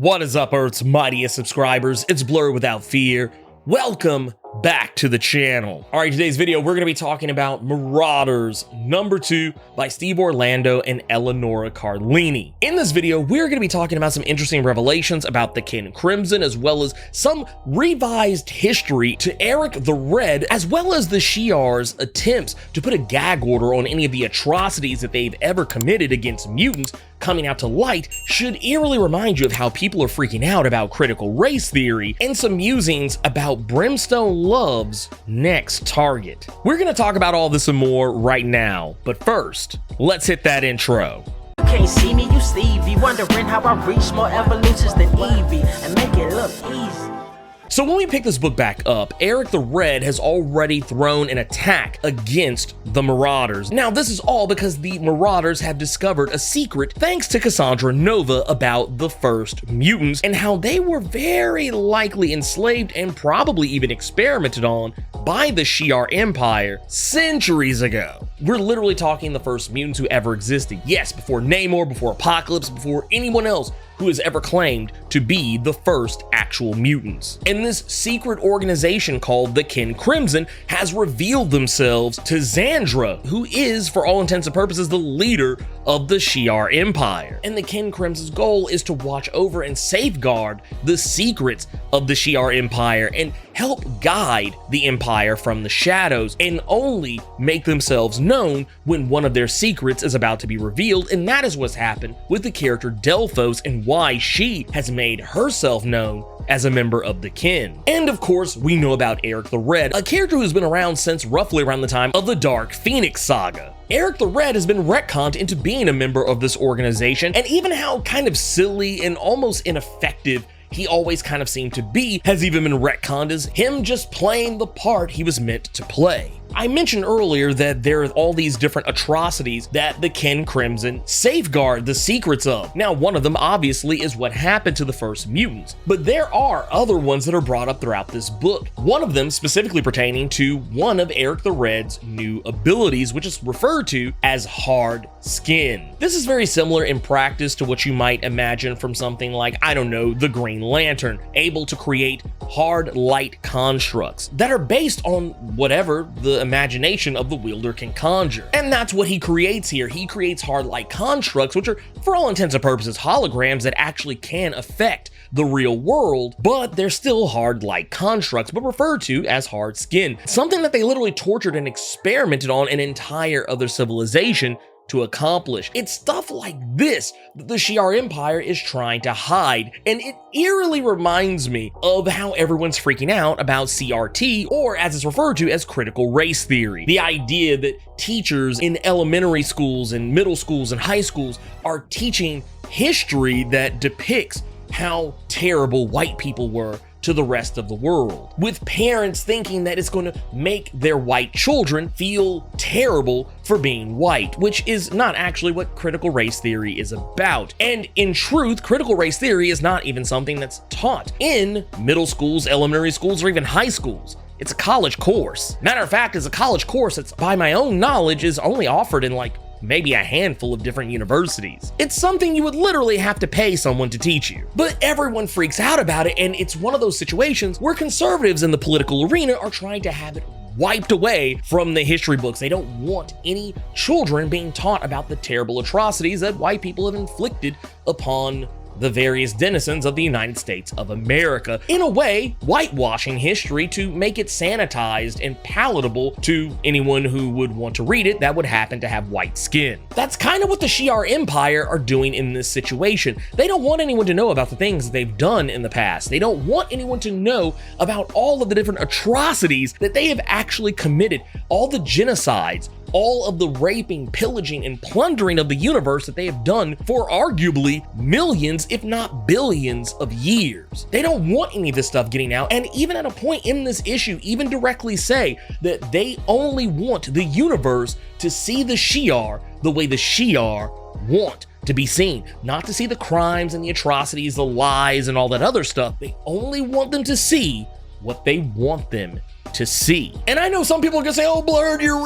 What is up, Earth's mightiest subscribers? It's Blerd without fear. Welcome back to the channel. All right, today's video, we're going to be talking about Marauders #2 by Steve Orlando and Eleonora Carlini. In this video, we're going to be talking about some interesting revelations about the Kin Crimson, as well as some revised history to Eric the Red, as well as the Shi'ar's attempts to put a gag order on any of the atrocities that they've ever committed against mutants coming out to light should eerily remind you of how people are freaking out about critical race theory and some musings about Brimstone Love's next target. We're going to talk about all this and more right now, but first, let's hit that intro. You can't see me, you Stevie, wondering how I reach more evolutions than Evie and make it look easy. So when we pick this book back up, Eric the Red has already thrown an attack against the Marauders. Now, this is all because the Marauders have discovered a secret thanks to Cassandra Nova about the first mutants and how they were very likely enslaved and probably even experimented on by the Shi'ar Empire centuries ago. We're literally talking the first mutants who ever existed. Yes, before Namor, before Apocalypse, before anyone else who has ever claimed to be the first actual mutants. And this secret organization called the Kin Crimson has revealed themselves to Xandra, who is, for all intents and purposes, the leader of the Shi'ar Empire. And the Kin Crimson's goal is to watch over and safeguard the secrets of the Shi'ar Empire and help guide the Empire from the shadows, and only make themselves known when one of their secrets is about to be revealed. And that is what's happened with the character Delphos and why she has made herself known as a member of the Kin. And of course, we know about Eric the Red, a character who's been around since roughly around the time of the Dark Phoenix saga. Eric the Red has been retconned into being a member of this organization, and even how kind of silly and almost ineffective he always kind of seemed to be has even been retconned as him just playing the part he was meant to play. I mentioned earlier that there are all these different atrocities that the Kin Crimson safeguard the secrets of. Now, one of them obviously is what happened to the first mutants, but there are other ones that are brought up throughout this book. One of them specifically pertaining to one of Eric the Red's new abilities, which is referred to as hard skin. This is very similar in practice to what you might imagine from something like, I don't know, the Green Lantern, able to create hard light constructs that are based on whatever the imagination of the wielder can conjure. And that's what he creates here. He creates hard light constructs, which are, for all intents and purposes, holograms that actually can affect the real world, but they're still hard light constructs, but referred to as hard skin. Something that they literally tortured and experimented on an entire other civilization to accomplish. It's stuff like this that the Shi'ar Empire is trying to hide, and it eerily reminds me of how everyone's freaking out about CRT, or as it's referred to as critical race theory. The idea that teachers in elementary schools and middle schools and high schools are teaching history that depicts how terrible white people were to the rest of the world, with parents thinking that it's going to make their white children feel terrible for being white, which is not actually what critical race theory is about. And in truth, critical race theory is not even something that's taught in middle schools, elementary schools, or even high schools. It's a college course. Matter of fact, it's a college course that's, by my own knowledge, is only offered in like maybe a handful of different universities. It's something you would literally have to pay someone to teach you. But everyone freaks out about it, and it's one of those situations where conservatives in the political arena are trying to have it wiped away from the history books. They don't want any children being taught about the terrible atrocities that white people have inflicted upon the various denizens of the United States of America, in a way whitewashing history to make it sanitized and palatable to anyone who would want to read it that would happen to have white skin. That's kind of what the Shi'ar Empire are doing in this situation. They don't want anyone to know about the things they've done in the past. They don't want anyone to know about all of the different atrocities that they have actually committed, all the genocides, all of the raping, pillaging, and plundering of the universe that they have done for arguably millions, if not billions of years. They don't want any of this stuff getting out, and even at a point in this issue, even directly say that they only want the universe to see the Shi'ar the way the Shi'ar want to be seen, not to see the crimes and the atrocities, the lies, and all that other stuff. They only want them to see what they want them to see. And I know some people are gonna say, "Oh, Blerd, you're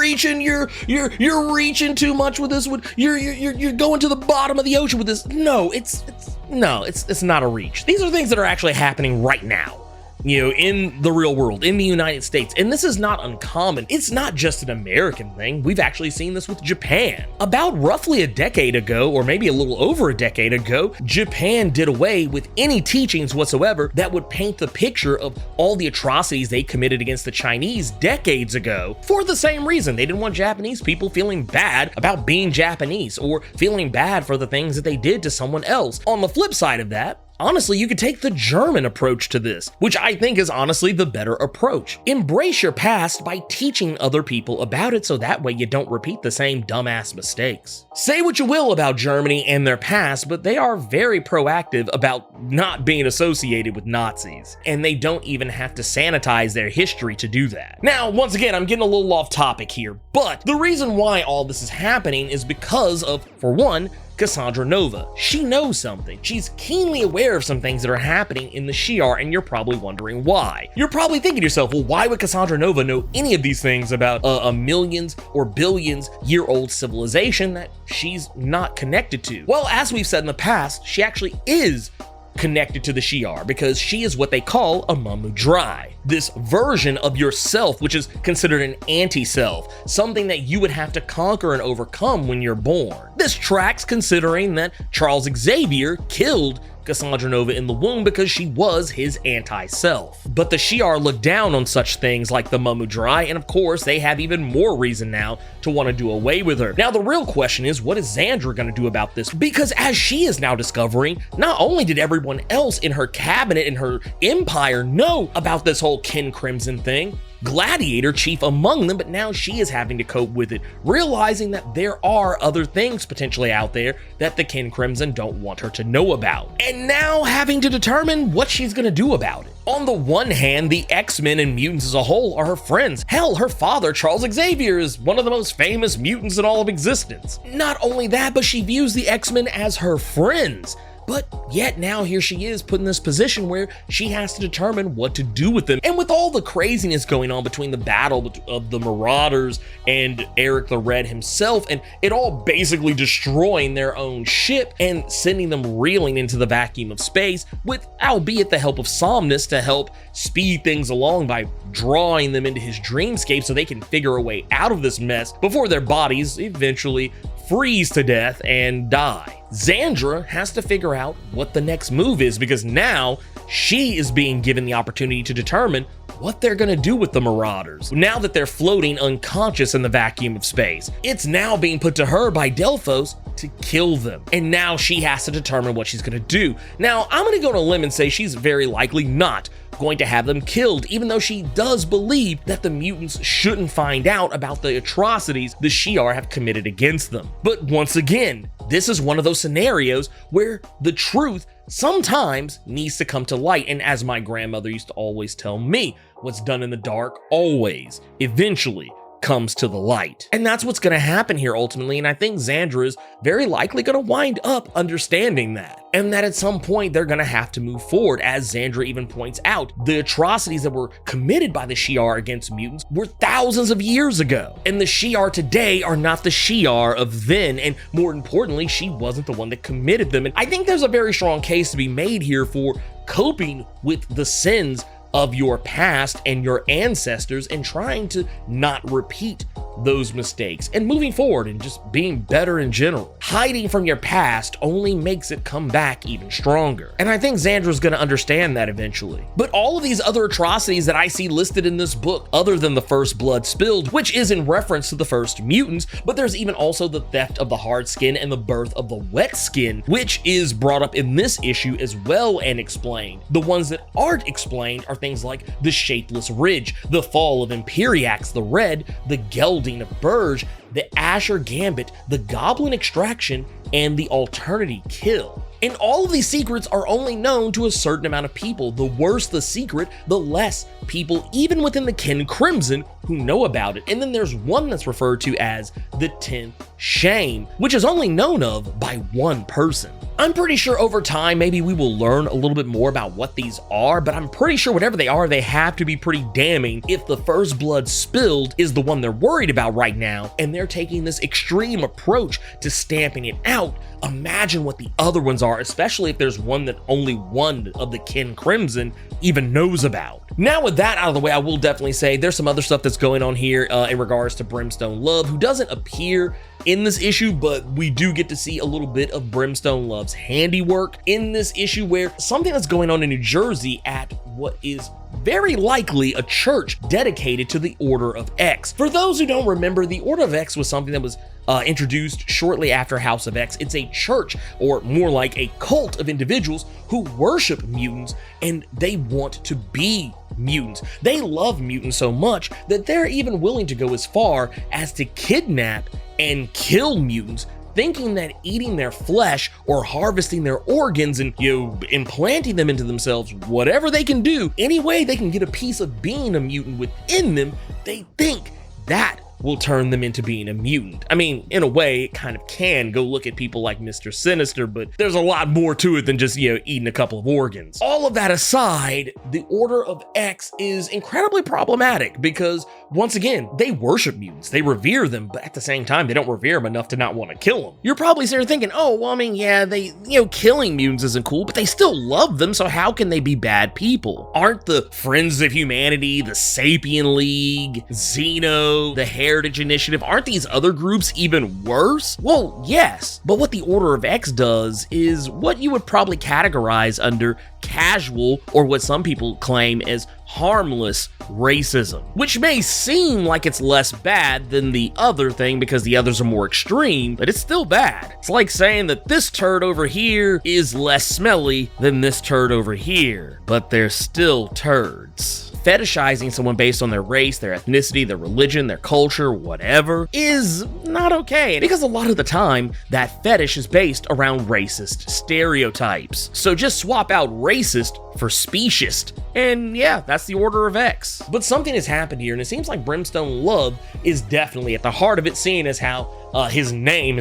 reaching too much with this one. You're going to the bottom of the ocean with this." No, it's No, it's not a reach. These are things that are actually happening right now, you know, in the real world, in the United States. And this is not uncommon. It's not just an American thing. We've actually seen this with Japan. About roughly a decade ago, or maybe a little over a decade ago, Japan did away with any teachings whatsoever that would paint the picture of all the atrocities they committed against the Chinese decades ago, for the same reason. They didn't want Japanese people feeling bad about being Japanese, or feeling bad for the things that they did to someone else. On the flip side of that, honestly, you could take the German approach to this, which I think is honestly the better approach. Embrace your past by teaching other people about it, so that way you don't repeat the same dumbass mistakes. Say what you will about Germany and their past, but they are very proactive about not being associated with Nazis, and they don't even have to sanitize their history to do that. Now, once again, I'm getting a little off topic here, but the reason why all this is happening is because of, for one, Cassandra Nova. She knows something. She's keenly aware of some things that are happening in the Shi'ar, and you're probably wondering why. You're probably thinking to yourself, well, why would Cassandra Nova know any of these things about a millions or billions year old civilization that she's not connected to? Well, as we've said in the past, she actually is connected to the Shi'ar, because she is what they call a Mamudrai, this version of yourself, which is considered an anti-self, something that you would have to conquer and overcome when you're born. This tracks considering that Charles Xavier killed Cassandra Nova in the womb because she was his anti-self. But the Shi'ar look down on such things like the Mamudrai, and of course they have even more reason now to want to do away with her. Now the real question is, what is Xandra going to do about this? Because as she is now discovering, not only did everyone else in her cabinet and her empire know about this whole Kin Crimson thing, Gladiator chief among them, but now she is having to cope with it, realizing that there are other things potentially out there that the Kin Crimson don't want her to know about, and now having to determine what she's gonna do about it. On the one hand, the X-Men and mutants as a whole are her friends. Hell, her father, Charles Xavier, is one of the most famous mutants in all of existence. Not only that, but she views the X-Men as her friends. But yet now here she is put in this position where she has to determine what to do with them. And with all the craziness going on between the battle of the Marauders and Eric the Red himself, and it all basically destroying their own ship and sending them reeling into the vacuum of space, with albeit the help of Somnus to help speed things along by drawing them into his dreamscape so they can figure a way out of this mess before their bodies eventually freeze to death and die. Xandra has to figure out what the next move is, because now she is being given the opportunity to determine what they're gonna do with the Marauders. Now that they're floating unconscious in the vacuum of space, it's now being put to her by Delphos to kill them. And now she has to determine what she's gonna do. Now, I'm gonna go on a limb and say she's very likely not going to have them killed, even though she does believe that the mutants shouldn't find out about the atrocities the Shi'ar have committed against them. But once again, this is one of those scenarios where the truth sometimes needs to come to light, and as my grandmother used to always tell me, what's done in the dark always, eventually, comes to the light. And that's what's gonna happen here ultimately, and I think Xandra is very likely gonna wind up understanding that, and that at some point they're gonna have to move forward. As Xandra even points out, the atrocities that were committed by the Shi'ar against mutants were thousands of years ago, and the Shi'ar today are not the Shi'ar of then, and more importantly, she wasn't the one that committed them. And I think there's a very strong case to be made here for coping with the sins of your past and your ancestors, and trying to not repeat those mistakes and moving forward and just being better in general. Hiding from your past only makes it come back even stronger. And I think Xandra's gonna understand that eventually. But all of these other atrocities that I see listed in this book, other than the first blood spilled, which is in reference to the first mutants, but there's even also the theft of the hard skin and the birth of the wet skin, which is brought up in this issue as well and explained. The ones that aren't explained are things like the Shapeless Ridge, the fall of Imperiax the Red, the gelding of Burge, the Asher Gambit, the Goblin Extraction, and the Alternity Kill. And all of these secrets are only known to a certain amount of people. The worse the secret, the less people, even within the Kin Crimson, who know about it. And then there's one that's referred to as the 10th Shame, which is only known of by one person. I'm pretty sure over time, maybe we will learn a little bit more about what these are, but I'm pretty sure whatever they are, they have to be pretty damning if the first blood spilled is the one they're worried about right now, and they're taking this extreme approach to stamping it out. Imagine what the other ones are, especially if there's one that only one of the kin Crimson even knows about. Now with that out of the way, I will definitely say there's some other stuff that's going on here in regards to Brimstone Love, who doesn't appear in this issue, but we do get to see a little bit of Brimstone Love's handiwork in this issue, where something that's going on in New Jersey at what is very likely a church dedicated to the Order of X. For those who don't remember, the Order of X was something that was introduced shortly after House of X. It's a church, or more like a cult of individuals who worship mutants, and they want to be mutants. They love mutants so much that they're even willing to go as far as to kidnap and kill mutants, thinking that eating their flesh or harvesting their organs and, implanting them into themselves, whatever they can do, any way they can get a piece of being a mutant within them, they think that will turn them into being a mutant. I mean, in a way, it kind of can. Go look at people like Mr. Sinister, but there's a lot more to it than just, eating a couple of organs. All of that aside, the Order of X is incredibly problematic because, once again, they worship mutants. They revere them, but at the same time, they don't revere them enough to not want to kill them. You're probably sitting there thinking, oh, well, I mean, yeah, they, killing mutants isn't cool, but they still love them, so how can they be bad people? Aren't the Friends of Humanity, the Sapien League, Xeno, the Heritage Initiative, aren't these other groups even worse? Well, yes, but what the Order of X does is what you would probably categorize under casual, or what some people claim as harmless racism, which may seem like it's less bad than the other thing because the others are more extreme, but it's still bad. It's like saying that this turd over here is less smelly than this turd over here, but they're still turds. Fetishizing someone based on their race, their ethnicity, their religion, their culture, whatever, is not okay, because a lot of the time, that fetish is based around racist stereotypes. So just swap out racist for speciest, and yeah, that's the Order of X. But something has happened here, and it seems like Brimstone Love is definitely at the heart of it, seeing as how his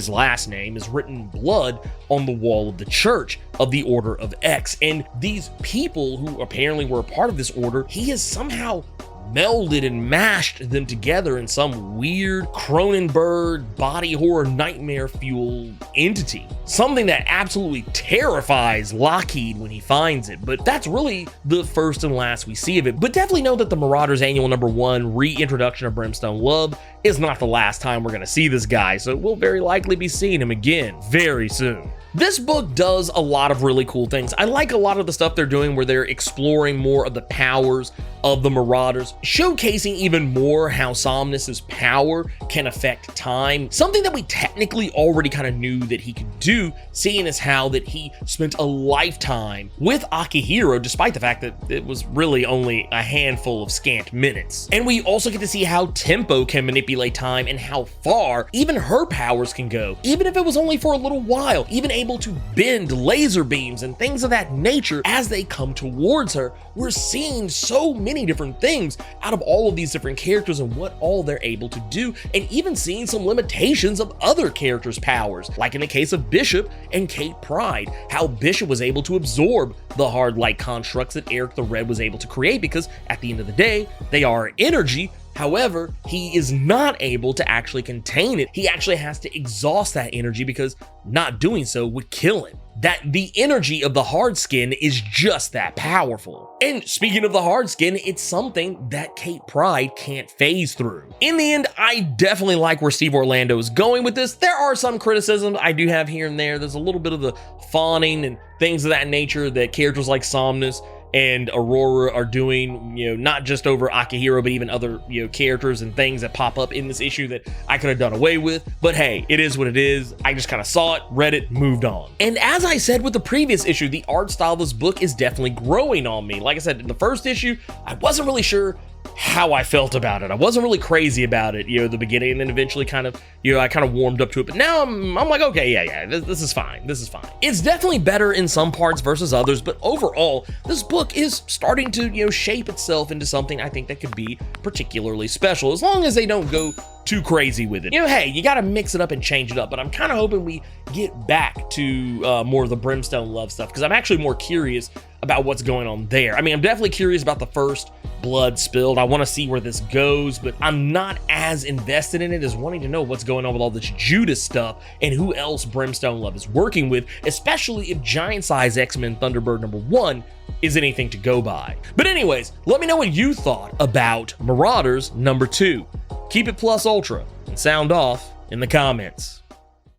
last name, is written in blood on the wall of the Church of the Order of X. And these people who apparently were a part of this order, he has somehow melded and mashed them together in some weird Cronenberg body horror nightmare fuel entity. Something that absolutely terrifies Lockheed when he finds it, but that's really the first and last we see of it. But definitely know that the Marauders Annual #1 reintroduction of Brimstone Love is not the last time we're gonna see this guy, so we'll very likely be seeing him again very soon. This book does a lot of really cool things. I like a lot of the stuff they're doing where they're exploring more of the powers of the Marauders, showcasing even more how Somnus's power can affect time, something that we technically already kind of knew that he could do, seeing as how that he spent a lifetime with Akihiro, despite the fact that it was really only a handful of scant minutes. And we also get to see how Tempo can manipulate time and how far even her powers can go, even if it was only for a little while, even able to bend laser beams and things of that nature as they come towards her. We're seeing so many different things out of all of these different characters and what all they're able to do, and even seeing some limitations of other characters' powers, like in the case of Bishop and Kate Pryde, how Bishop was able to absorb the hard light constructs that Eric the Red was able to create, because at the end of the day, they are energy. However, he is not able to actually contain it. He actually has to exhaust that energy because not doing so would kill him. That the energy of the hard skin is just that powerful. And speaking of the hard skin, it's something that Kate Pryde can't phase through. In the end, I definitely like where Steve Orlando is going with this. There are some criticisms I do have here and there. There's a little bit of the fawning and things of that nature that characters like Somnus and Aurora are doing, not just over Akihiro, but even other, characters and things that pop up in this issue that I could have done away with. But hey, it is what it is. I just kind of saw it, read it, moved on. And as I said with the previous issue, the art style of this book is definitely growing on me. Like I said, in the first issue, I wasn't really sure how I felt about it. I wasn't really crazy about it, at the beginning, and then eventually kind of, I kind of warmed up to it. But now I'm like, okay, yeah, this is fine. This is fine. It's definitely better in some parts versus others, but overall, this book is starting to, shape itself into something I think that could be particularly special, as long as they don't go too crazy with it. Hey, you gotta mix it up and change it up, but I'm kind of hoping we get back to more of the Brimstone love stuff, because I'm actually more curious about what's going on there. I mean, I'm definitely curious about the first blood spilled. I want to see where this goes, but I'm not as invested in it as wanting to know what's going on with all this Judas stuff and who else Brimstone Love is working with, especially if Giant Size X-Men Thunderbird #1 is anything to go by. But anyways, let me know what you thought about Marauders #2. Keep it plus ultra and sound off in the comments.